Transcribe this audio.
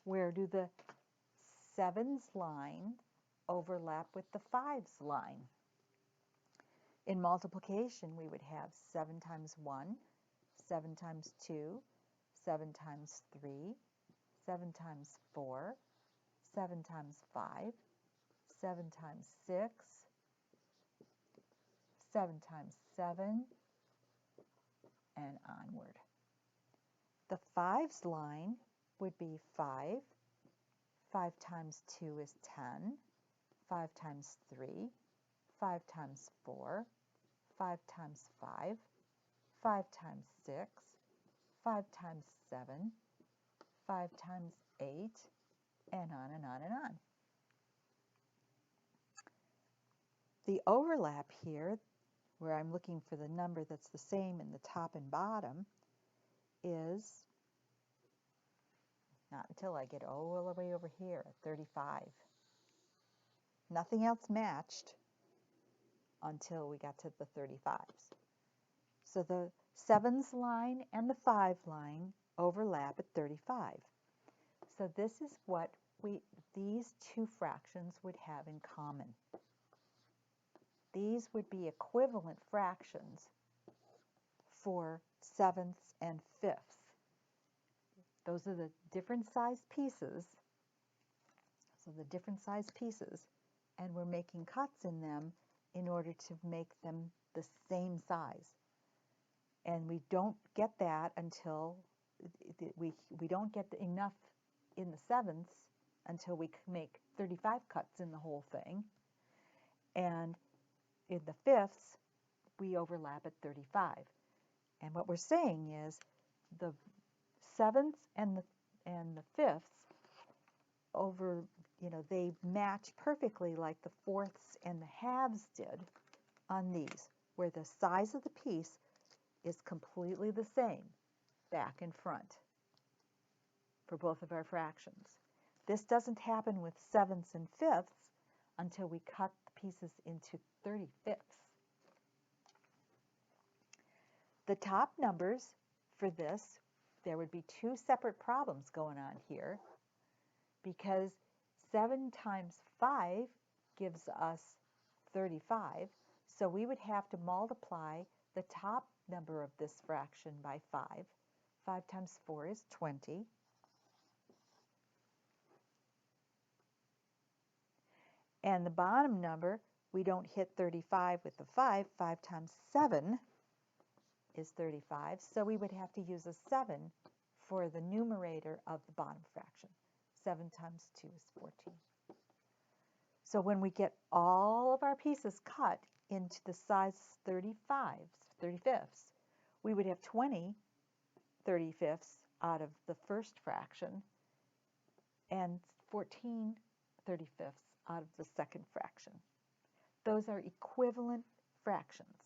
Where do the 7's line overlap with the 5's line? In multiplication, we would have 7 times 1, 7 times 2, 7 times 3, 7 times 4, 7 times 5, 7 times 6, 7 times 7, and onward. The 5's line would be 5. 5 times 2 is 10. 5 times 3, 5 times 4, 5 times 5, 5 times 6, 5 times 7, 5 times 8, and on and on and on. The overlap here, where I'm looking for the number that's the same in the top and bottom, is not until I get all the way over here at 35. Nothing else matched until we got to the 35s. So the 7's line and the 5 line overlap at 35. So this is what these two fractions would have in common. These would be equivalent fractions for 7ths and 5ths. Those are the different size pieces. So the different size pieces, and we're making cuts in them in order to make them the same size. And we don't get that until we don't get enough in the 7ths until we make 35 cuts in the whole thing. And in the 5ths, we overlap at 35. And what we're saying is the 7ths and the 5ths they match perfectly like the 4ths and the halves did on these, where the size of the piece is completely the same back and front for both of our fractions. This doesn't happen with 7ths and 5ths until we cut the pieces into 35ths. The top numbers for this, there would be two separate problems going on here, because 7 times 5 gives us 35, so we would have to multiply the top number of this fraction by 5. 5 times 4 is 20. And the bottom number, we don't hit 35 with the 5. 5 times 7 is 35, so we would have to use a 7 for the numerator of the bottom fraction. 7 times 2 is 14. So when we get all of our pieces cut into the size 35ths, we would have 20 35ths out of the first fraction and 14 35ths out of the second fraction. Those are equivalent fractions.